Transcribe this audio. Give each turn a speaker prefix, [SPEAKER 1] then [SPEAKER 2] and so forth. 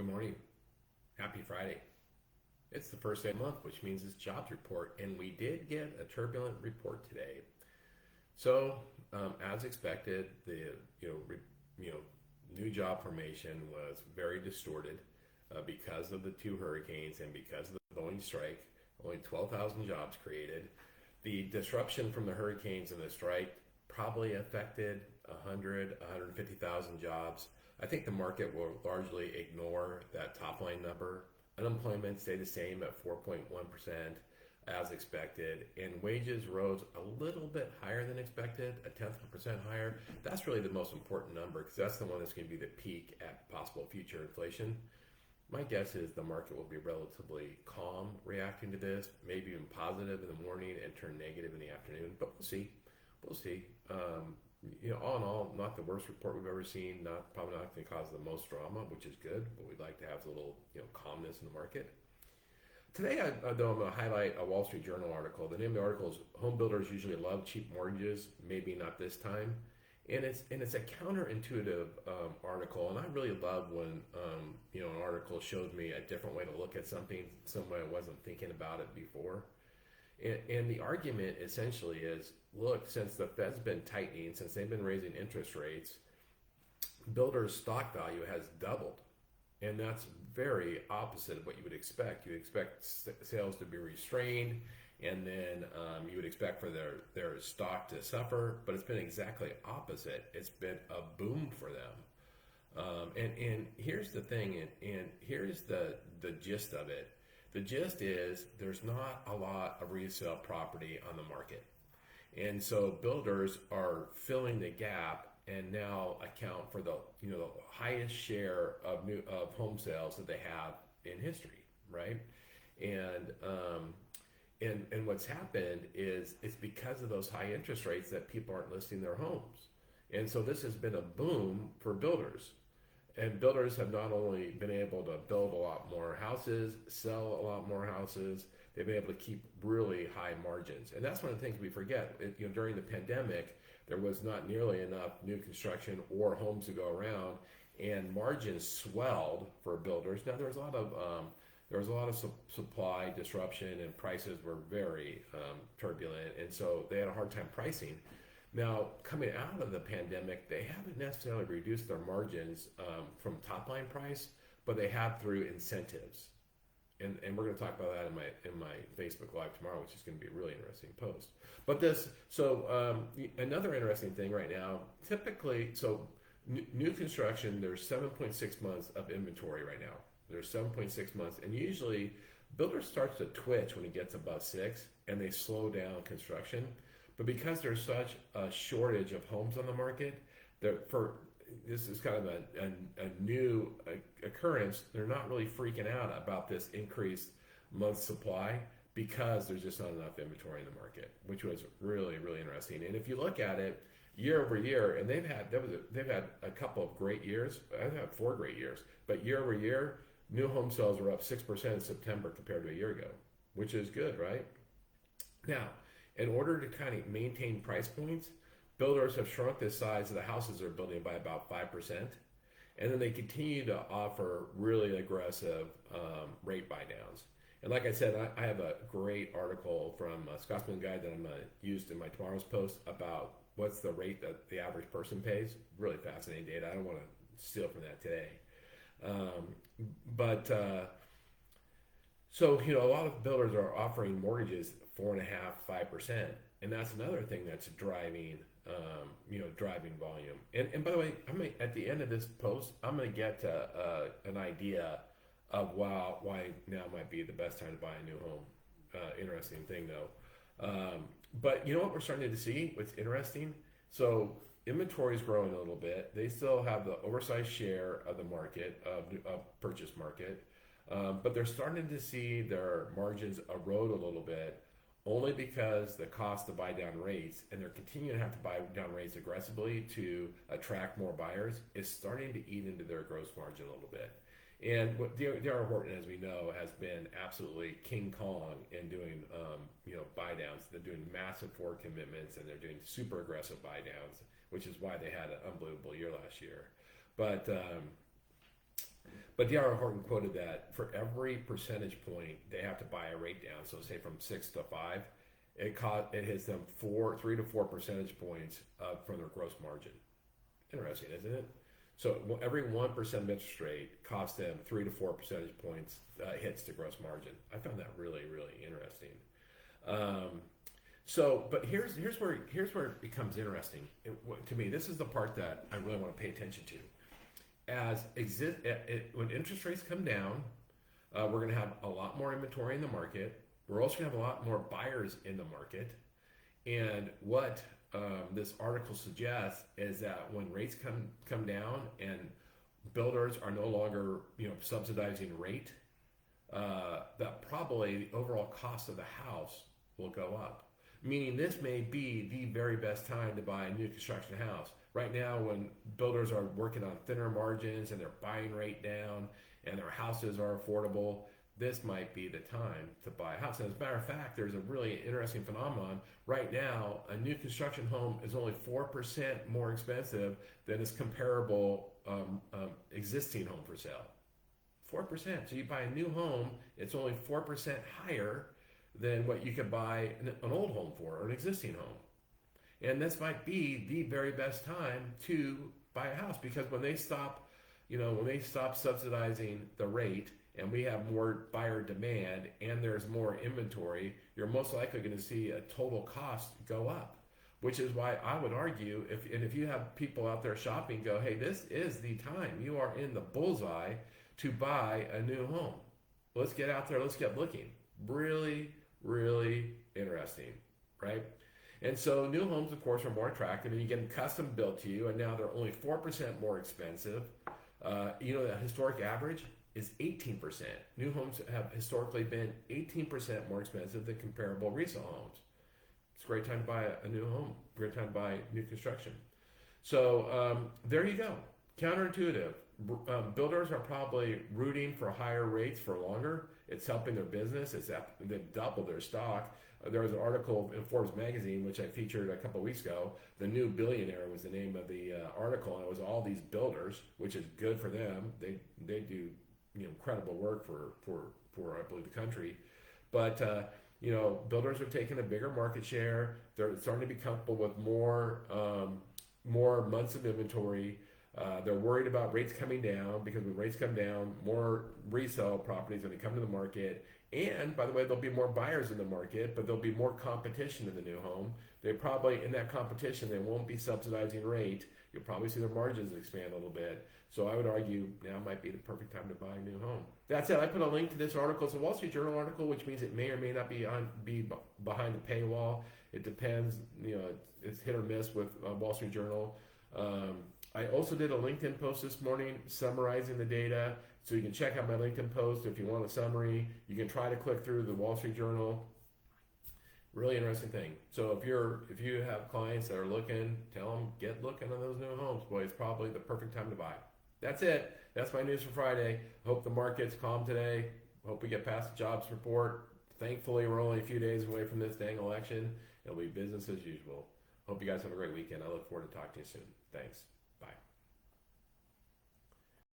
[SPEAKER 1] Good morning. Happy Friday. It's the first day of the month, which means it's jobs report, and we did get a turbulent report today. So, as expected, the you know new job formation was very distorted because of the two hurricanes and because of the Boeing strike. Only 12,000 jobs created. The disruption from the hurricanes and the strike probably affected 100, 150,000 jobs. I think the market will largely ignore that top line number. Unemployment stayed the same at 4.1% as expected, and wages rose a little bit higher than expected, a tenth of a percent higher. That's really the most important number because that's the one that's going to be the peak at possible future inflation. My guess is the market will be relatively calm reacting to this, maybe even positive in the morning and turn negative in the afternoon, but we'll see. We'll see. All in all, not the worst report we've ever seen. Probably not going to cause the most drama, which is good. But we'd like to have a little, calmness in the market. Today, though, I'm going to highlight a Wall Street Journal article. The name of the article is "Home Builders Usually Love Cheap Mortgages, Maybe Not This Time," and it's a counterintuitive article. And I really love when an article shows me a different way to look at something, some way I wasn't thinking about it before. And the argument essentially is, look, since the Fed's been tightening, since they've been raising interest rates, builders' stock value has doubled. And that's very opposite of what you would expect. You would expect sales to be restrained, and then you would expect for their stock to suffer, but it's been exactly opposite. It's been a boom for them. And here's the thing, and here's the gist of it. The gist is there's not a lot of resale property on the market. And so builders are filling the gap and now account for the highest share of home sales that they have in history, right? And what's happened is it's because of those high interest rates that people aren't listing their homes. And so this has been a boom for builders. And builders have not only been able to build a lot more houses, sell a lot more houses, they've been able to keep really high margins. And that's one of the things we forget. During the pandemic, there was not nearly enough new construction or homes to go around, and margins swelled for builders. Now there was a lot of supply disruption, and prices were very turbulent, and so they had a hard time pricing. Now, coming out of the pandemic, they haven't necessarily reduced their margins from top line price, but they have through incentives. And we're going to talk about that in my Facebook Live tomorrow, which is going to be a really interesting post. But another interesting thing right now, typically, new construction, there's 7.6 months of inventory right now. There's 7.6 months, and usually builders start to twitch when it gets above 6, and they slow down construction. But because there's such a shortage of homes on the market, this is kind of a new occurrence. They're not really freaking out about this increased month supply because there's just not enough inventory in the market, which was really, really interesting. And if you look at it year over year, and they've had a couple of great years. I've had 4 great years, but year over year, new home sales were up 6% in September compared to a year ago, which is good, right? Now, in order to kind of maintain price points, builders have shrunk the size of the houses they're building by about 5%, and then they continue to offer really aggressive rate buy downs. And like I said, I have a great article from Scotsman Guide that I'm going to use in my tomorrow's post about what's the rate that the average person pays. Really fascinating data. I don't want to steal from that today. A lot of builders are offering mortgages 4.5%, 5%, and that's another thing that's driving volume. And by the way, at the end of this post, I'm going to get an idea of why now might be the best time to buy a new home. Interesting thing though. But you know what we're starting to see? What's interesting? So inventory is growing a little bit. They still have the oversized share of the market, of purchase market. But they're starting to see their margins erode a little bit only because the cost to buy down rates, and they're continuing to have to buy down rates aggressively to attract more buyers, is starting to eat into their gross margin a little bit. And what D.R. Horton, as we know, has been absolutely King Kong in doing buy downs. They're doing massive forward commitments, and they're doing super aggressive buy downs, which is why they had an unbelievable year last year. But But D.R. Horton quoted that for every percentage point, they have to buy a rate down. So say from 6 to 5, it hits them 3 to 4 percentage points from their gross margin. Interesting, isn't it? So every 1% of interest rate costs them 3 to 4 percentage points hits to gross margin. I found that really, really interesting. But here's where it becomes interesting. To me, this is the part that I really want to pay attention to. When interest rates come down, we're going to have a lot more inventory in the market. We're also going to have a lot more buyers in the market. And what this article suggests is that when rates come down and builders are no longer subsidizing rate, that probably the overall cost of the house will go up. Meaning this may be the very best time to buy a new construction house. Right now, when builders are working on thinner margins and their buying rate down and their houses are affordable, this might be the time to buy a house. And as a matter of fact, there's a really interesting phenomenon. Right now, a new construction home is only 4% more expensive than its comparable existing home for sale. 4%. So you buy a new home, it's only 4% higher than what you could buy an old home for or an existing home. And this might be the very best time to buy a house, because when they stop subsidizing the rate and we have more buyer demand and there's more inventory, you're most likely going to see a total cost go up. Which is why I would argue, if you have people out there shopping, go, hey, this is the time. You are in the bullseye to buy a new home. Let's get out there. Let's get looking. Really, really interesting, right? And so new homes, of course, are more attractive, and you get them custom built to you, and now they're only 4% more expensive. The historic average is 18%. New homes have historically been 18% more expensive than comparable resale homes. It's a great time to buy a new home, great time to buy new construction. So there you go. Counterintuitive. Builders are probably rooting for higher rates for longer. It's helping their business. They've doubled their stock. There was an article in Forbes magazine, which I featured a couple of weeks ago. The New Billionaire was the name of the article, and it was all these builders, which is good for them. They do incredible work for I believe the country, but builders are taking a bigger market share. They're starting to be comfortable with more months of inventory. They're worried about rates coming down, because when rates come down, more resale properties are going to come to the market. And by the way, there'll be more buyers in the market, but there'll be more competition in the new home. They probably, in that competition, they won't be subsidizing rate. You'll probably see their margins expand a little bit. So I would argue now might be the perfect time to buy a new home. That's it. I put a link to this article. It's a Wall Street Journal article, which means it may or may not be behind the paywall. It depends. It's hit or miss with Wall Street Journal. I also did a LinkedIn post this morning summarizing the data. So you can check out my LinkedIn post if you want a summary. You can try to click through the Wall Street Journal. Really interesting thing. So if you have clients that are looking, tell them, get looking on those new homes. Boy, it's probably the perfect time to buy. That's it. That's my news for Friday. Hope the market's calm today. Hope we get past the jobs report. Thankfully, we're only a few days away from this dang election. It'll be business as usual. Hope you guys have a great weekend. I look forward to talking to you soon. Thanks. Bye.